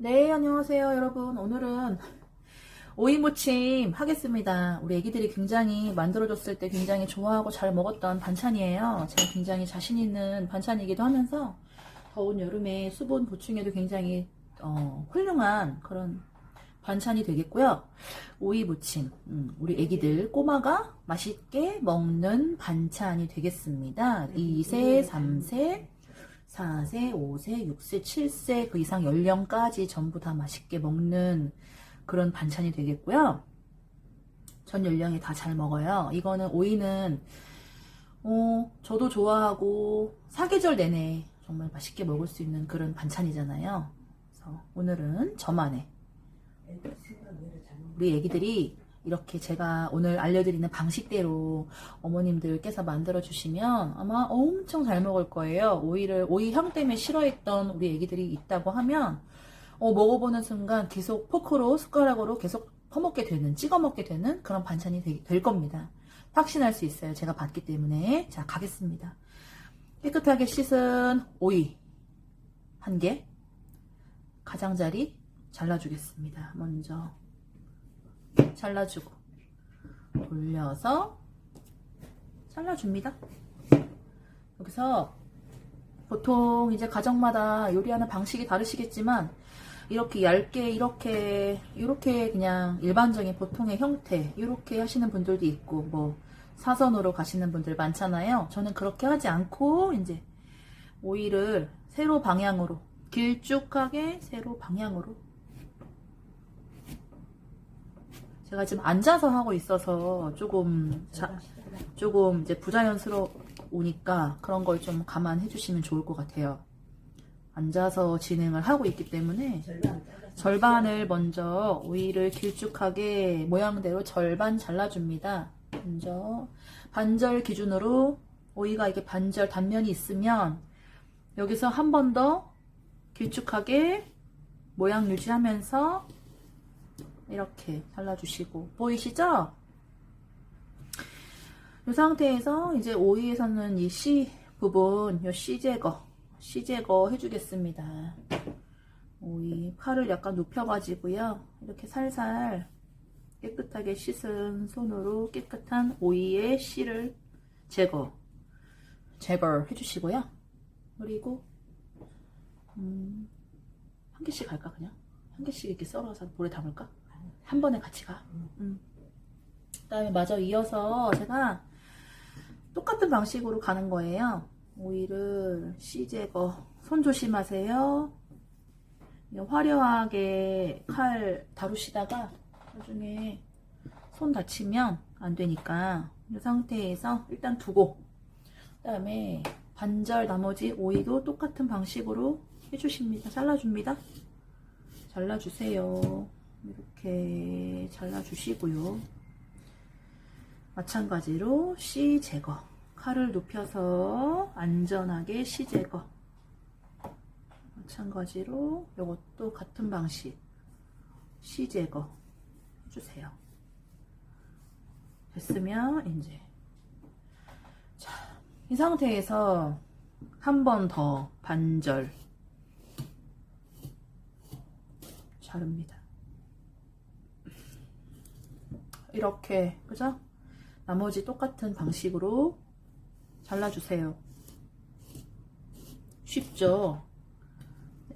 네, 안녕하세요, 여러분. 오늘은 오이무침 하겠습니다. 우리 애기들이 굉장히 만들어줬을 때 굉장히 좋아하고 잘 먹었던 반찬이에요. 제가 굉장히 자신 있는 반찬이기도 하면서 더운 여름에 수분 보충에도 굉장히 훌륭한 그런 반찬이 되겠고요. 오이무침, 우리 애기들 꼬마가 맛있게 먹는 반찬이 되겠습니다. 2세, 3세, 4세, 5세, 6세, 7세 그 이상 연령까지 전부 다 맛있게 먹는 그런 반찬이 되겠고요. 전 연령이 다 잘 먹어요. 이거는 오이는 저도 좋아하고 사계절 내내 정말 맛있게 먹을 수 있는 그런 반찬이잖아요. 그래서 오늘은 저만의 우리 애기들이 이렇게 제가 오늘 알려드리는 방식대로 어머님들께서 만들어 주시면 아마 엄청 잘 먹을 거예요. 오이 향 때문에 싫어했던 우리 애기들이 있다고 하면 먹어보는 순간 계속 포크로 숟가락으로 계속 퍼먹게 되는, 찍어 먹게 되는 그런 반찬이 될 겁니다. 확신할 수 있어요. 제가 봤기 때문에. 자, 가겠습니다. 깨끗하게 씻은 오이 한 개, 가장자리 잘라주겠습니다. 먼저 잘라주고 올려서 잘라줍니다. 여기서 보통 이제 가정마다 요리하는 방식이 다르시겠지만 이렇게 얇게 이렇게 그냥 일반적인 보통의 형태 이렇게 하시는 분들도 있고 뭐 사선으로 가시는 분들 많잖아요. 저는 그렇게 하지 않고 이제 오이를 세로 방향으로 길쭉하게 세로 방향으로 제가 지금 앉아서 하고 있어서 조금 이제 부자연스러우니까 그런 걸 좀 감안해 주시면 좋을 것 같아요. 앉아서 진행을 하고 있기 때문에 절반을 먼저 오이를 길쭉하게 모양대로 절반 잘라줍니다. 먼저 반절 기준으로 오이가 이게 반절 단면이 있으면 여기서 한 번 더 길쭉하게 모양 유지하면서 이렇게 잘라주시고 보이시죠? 이 상태에서 이제 오이에서는 이 씨 부분, 이 씨 제거 해주겠습니다. 오이 칼을 약간 눕혀가지고요. 이렇게 살살 깨끗하게 씻은 손으로 깨끗한 오이의 씨를 제거해주시고요. 그리고 한 개씩 할까 그냥? 한 개씩 이렇게 썰어서 볼에 담을까? 한 번에 같이 가. 그 다음에 마저 이어서 제가 똑같은 방식으로 가는 거예요. 오이를 씨 제거. 손 조심하세요. 화려하게 칼 다루시다가 나중에 손 다치면 안 되니까 이 상태에서 일단 두고 그 다음에 반절 나머지 오이도 똑같은 방식으로 해주십니다. 잘라줍니다. 잘라주세요. 이렇게 잘라주시고요. 마찬가지로 씨 제거. 칼을 눕혀서 안전하게 씨 제거. 마찬가지로 이것도 같은 방식 씨 제거 해주세요. 됐으면 이제 자, 이 상태에서 한 번 더 반절 자릅니다. 이렇게 그죠? 나머지 똑같은 방식으로 잘라주세요. 쉽죠?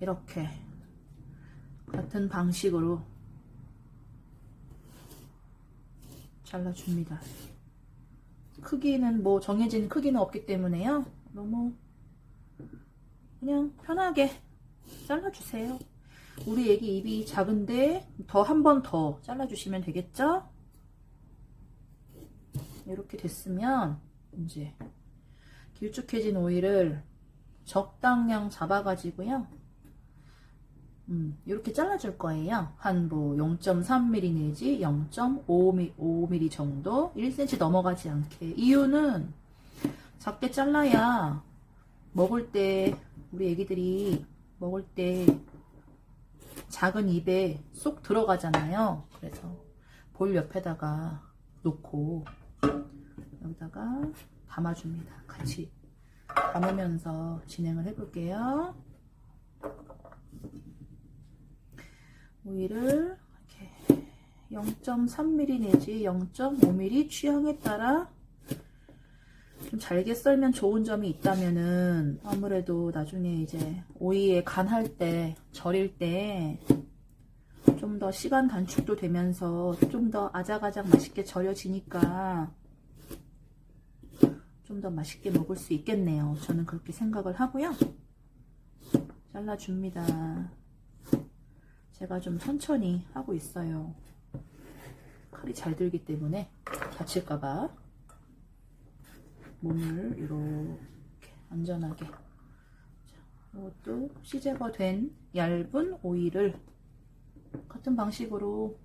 이렇게 같은 방식으로 잘라줍니다. 크기는 뭐 정해진 크기는 없기 때문에요. 너무 그냥 편하게 잘라주세요. 우리 애기 입이 작은데 한 번 더 잘라주시면 되겠죠? 이렇게 됐으면 이제 길쭉해진 오이를 적당량 잡아가지고요. 이렇게 잘라줄 거예요. 한 뭐 0.3mm 내지 0.5mm 정도 1cm 넘어가지 않게. 이유는 작게 잘라야 먹을 때 우리 애기들이 먹을 때 작은 입에 쏙 들어가잖아요. 그래서 볼 옆에다가 놓고 여기다가 담아줍니다. 같이 담으면서 진행을 해볼게요. 오이를 이렇게 0.3mm 내지 0.5mm 취향에 따라 좀 잘게 썰면 좋은 점이 있다면은 아무래도 나중에 이제 오이에 간할 때, 절일 때 좀 더 시간 단축도 되면서 좀 더 아작아작 맛있게 절여지니까 좀 더 맛있게 먹을 수 있겠네요. 저는 그렇게 생각을 하고요. 잘라줍니다. 제가 좀 천천히 하고 있어요. 칼이 잘 들기 때문에 다칠까봐 몸을 이렇게 안전하게. 이것도 시제거된 얇은 오이를 같은 방식으로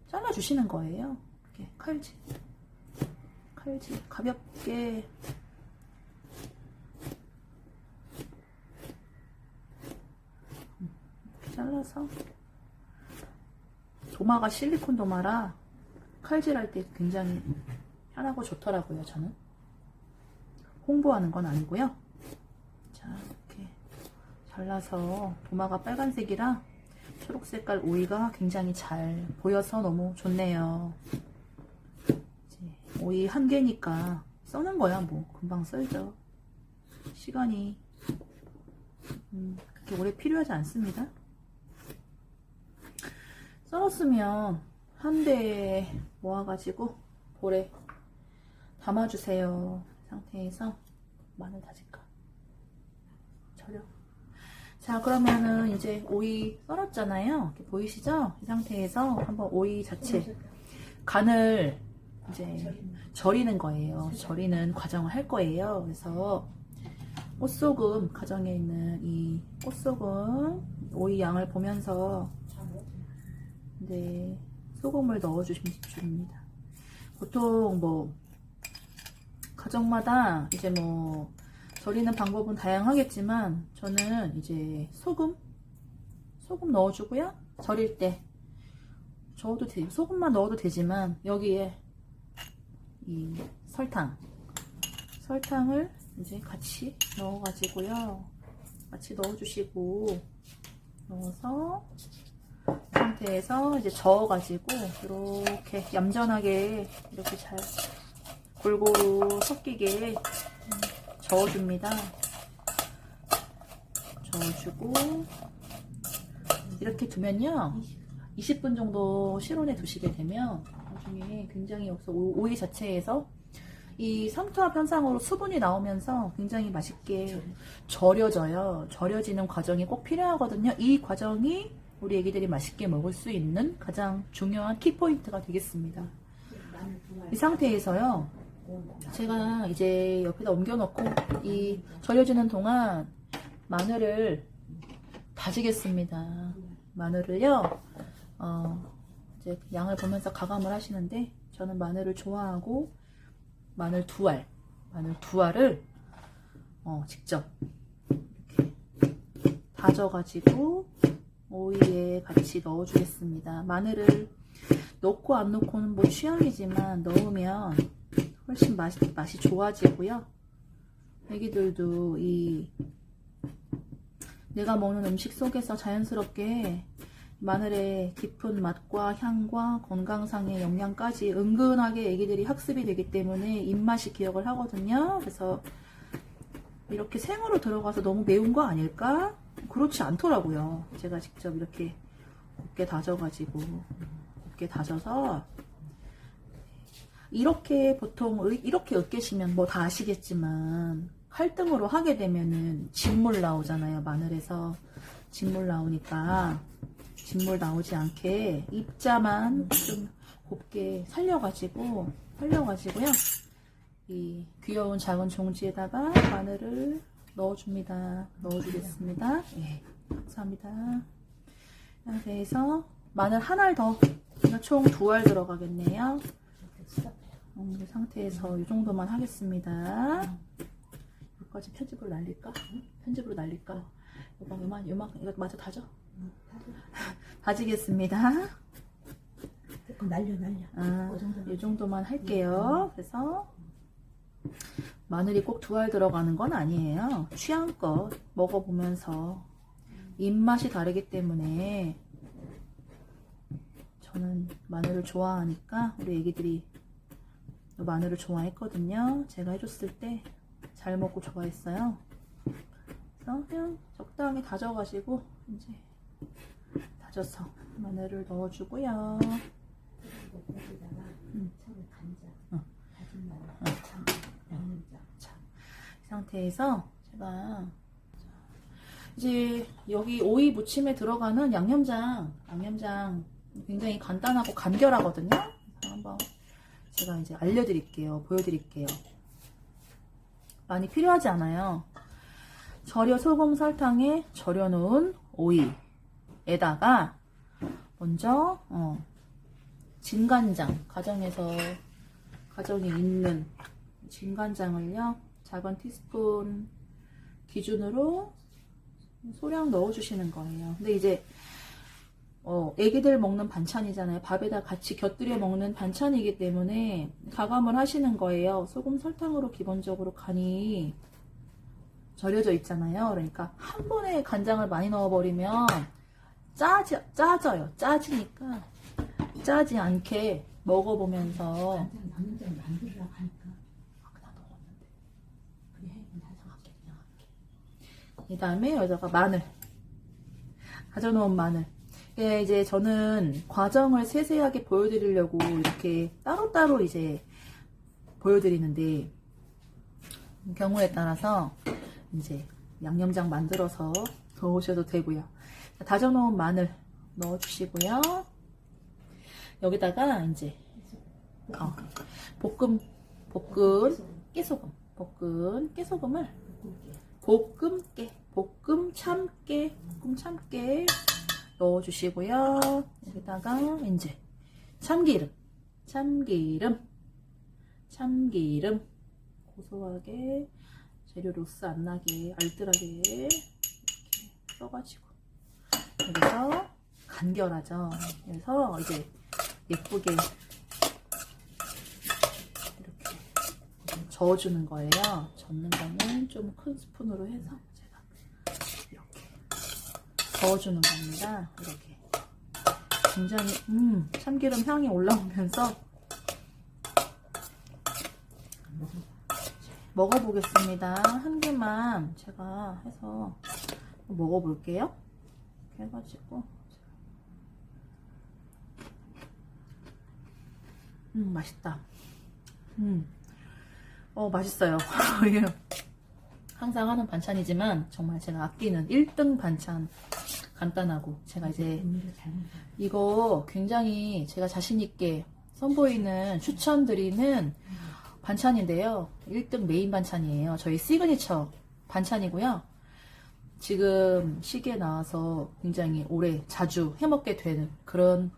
잘라주시는 거예요. 이렇게 칼질 가볍게. 이렇게 잘라서. 도마가 실리콘 도마라 칼질할 때 굉장히 편하고 좋더라고요. 저는 홍보하는 건 아니고요. 자, 이렇게 잘라서 도마가 빨간색이라 초록색깔 오이가 굉장히 잘 보여서 너무 좋네요. 이제 오이 한 개니까 써는 거야. 뭐 금방 썰죠. 시간이 그렇게 오래 필요하지 않습니다. 썰었으면 한 대에 모아가지고 볼에 담아주세요. 이 상태에서 마늘 다질까? 절여. 자, 그러면은 이제 오이 썰었잖아요. 이렇게 보이시죠? 이 상태에서 한번 오이 자체 간을 이제 절이는 거예요. 절이는 과정을 할 거예요. 그래서 꽃소금, 가정에 있는 이 꽃소금, 오이 양을 보면서 네, 소금을 넣어주시면 됩니다. 보통 뭐 가정마다 이제 뭐 절이는 방법은 다양하겠지만 저는 이제 소금 넣어주고요. 절일 때 저어도 돼, 소금만 넣어도 되지만 여기에 이 설탕을 이제 같이 넣어가지고요. 같이 넣어주시고 넣어서 이 상태에서 이제 저어가지고 이렇게 얌전하게 이렇게 잘 골고루 섞이게 저어줍니다. 저어주고 이렇게 두면요 20분 정도 실온에 두시게 되면 나중에 굉장히 여기서 오이 자체에서 이 삼투압 현상으로 수분이 나오면서 굉장히 맛있게 절여져요. 절여지는 과정이 꼭 필요하거든요. 이 과정이 우리 애기들이 맛있게 먹을 수 있는 가장 중요한 키포인트가 되겠습니다. 이 상태에서요 제가 이제 옆에다 옮겨놓고 이 절여지는 동안 마늘을 다지겠습니다. 마늘을요 이제 양을 보면서 가감을 하시는데 저는 마늘을 좋아하고 마늘 두 알을 직접 이렇게 다져가지고 오이에 같이 넣어주겠습니다. 마늘을 넣고 안 넣고는 뭐 취향이지만 넣으면 훨씬 맛이 좋아지고요. 애기들도 이 내가 먹는 음식 속에서 자연스럽게 마늘의 깊은 맛과 향과 건강상의 영양까지 은근하게 애기들이 학습이 되기 때문에 입맛이 기억을 하거든요. 그래서 이렇게 생으로 들어가서 너무 매운 거 아닐까? 그렇지 않더라고요. 제가 직접 이렇게 곱게 다져가지고 곱게 다져서 이렇게 보통 이렇게 으깨시면 뭐 다 아시겠지만 칼등으로 하게 되면은 진물 나오잖아요. 마늘에서 진물 나오니까 진물 나오지 않게 입자만 좀 곱게 살려가지고요. 이 귀여운 작은 종지에다가 마늘을 넣어줍니다. 넣어주겠습니다. 네, 감사합니다. 이 상태에서 마늘 한 알 더, 총 2알 들어가겠네요. 이 상태에서 이 정도만 하겠습니다. 여기까지 편집으로 날릴까? 편집으로 날릴까? 요만 이거 마저 다져? 다지겠습니다. 날려. 이 정도만 할게요. 그래서 마늘이 꼭 2알 들어가는 건 아니에요. 취향껏 먹어보면서 입맛이 다르기 때문에 마늘을 좋아하니까 우리 애기들이 마늘을 좋아했거든요. 제가 해줬을 때 잘 먹고 좋아했어요. 그래서 그냥 적당히 다져가지고 이제 다져서 마늘을 넣어주고요. 거기다가 처음에 간장, 다진 마늘, 양념장. 자, 이 상태에서 제가 이제 여기 오이 무침에 들어가는 양념장 굉장히 간단하고 간결하거든요. 그래서 한번 제가 이제 알려드릴게요. 보여드릴게요. 많이 필요하지 않아요. 절여 소금 설탕에 절여놓은 오이에다가 먼저 진간장, 가정에 있는 진간장을요, 작은 티스푼 기준으로 소량 넣어주시는 거예요. 근데 이제 애기들 먹는 반찬이잖아요. 밥에다 같이 곁들여 먹는 반찬이기 때문에 가감을 하시는 거예요. 소금, 설탕으로 기본적으로 간이 절여져 있잖아요. 그러니까 한 번에 간장을 많이 넣어버리면 짜져요. 짜지니까 짜지 않게 먹어보면서. 간장 양념장 만들으라고 하니까 그냥 넣었는데. 그래 나 정확히 그냥 할게. 그 다음에 여기다가 마늘, 다져놓은 마늘. 예, 이제 저는 과정을 세세하게 보여드리려고 이렇게 따로따로 이제 보여드리는데, 경우에 따라서 이제 양념장 만들어서 넣으셔도 되고요. 다져놓은 마늘 넣어주시고요. 여기다가 이제 볶은 깨소금을 볶음 참깨 넣어주시고요. 여기다가 이제 참기름 고소하게 재료 로스 안 나게 알뜰하게 이렇게 써가지고 여기서 간결하죠. 그래서 이제 예쁘게 이렇게 저어주는 거예요. 젓는 거는 좀 큰 스푼으로 해서 제가 이렇게 저어주는 겁니다. 이렇게 굉장히 참기름 향이 올라오면서 먹어보겠습니다. 한 개만 제가 해서 먹어볼게요. 이렇게 해가지고 맛있다. 맛있어요. 이게 항상 하는 반찬이지만 정말 제가 아끼는 1등 반찬. 간단하고 제가 이제 이거 굉장히 제가 자신있게 선보이는 추천드리는 반찬인데요. 1등 메인 반찬이에요. 저희 시그니처 반찬이고요. 지금 시기에 나와서 굉장히 오래 자주 해먹게 되는 그런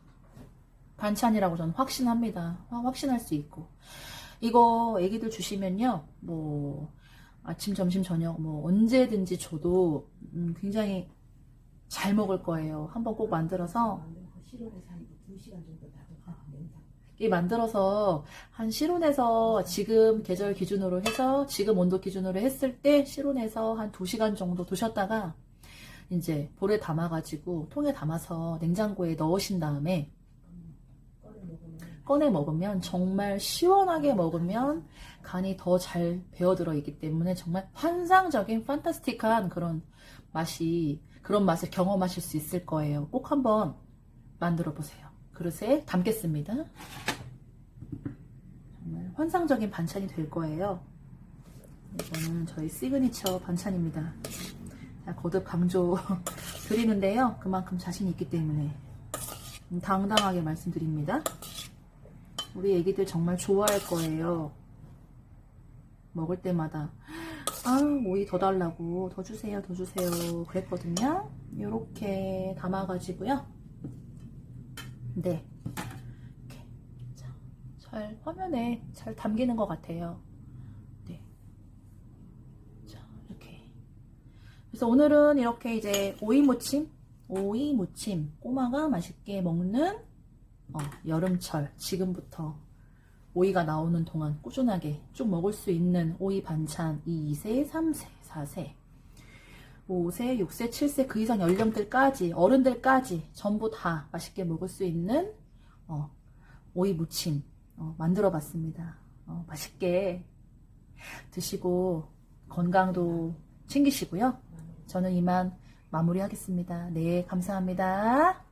반찬이라고 저는 확신합니다. 확신할 수 있고. 이거 애기들 주시면요. 뭐 아침, 점심, 저녁 뭐 언제든지 줘도 굉장히 잘 먹을 거예요. 한번 꼭 만들어서 실온에서 한 2시간 정도 놔뒀다 냉장. 이 만들어서 한 실온에서 지금 계절 기준으로 해서 지금 온도 기준으로 했을 때 실온에서 한 2시간 정도 두셨다가 이제 볼에 담아가지고 통에 담아서 냉장고에 넣으신 다음에 꺼내 먹으면 정말 시원하게 먹으면 간이 더 잘 배어들어 있기 때문에 정말 환상적인 판타스틱한 그런 맛을 경험하실 수 있을 거예요. 꼭 한번 만들어 보세요. 그릇에 담겠습니다. 정말 환상적인 반찬이 될 거예요. 이거는 저희 시그니처 반찬입니다. 거듭 강조 드리는데요. 그만큼 자신 있기 때문에 당당하게 말씀드립니다. 우리 애기들 정말 좋아할 거예요. 먹을 때마다 오이 더 달라고 더 주세요 그랬거든요. 이렇게 담아가지고요. 네, 이렇게 잘 화면에 잘 담기는 것 같아요. 네, 자 이렇게. 그래서 오늘은 이렇게 이제 오이 무침 꼬마가 맛있게 먹는 여름철 지금부터 오이가 나오는 동안 꾸준하게 쭉 먹을 수 있는 오이 반찬 2세, 3세, 4세, 5세, 6세, 7세 그 이상 연령대까지 어른들까지 전부 다 맛있게 먹을 수 있는 오이 무침 만들어 봤습니다. 맛있게 드시고 건강도 챙기시고요. 저는 이만 마무리하겠습니다. 네, 감사합니다.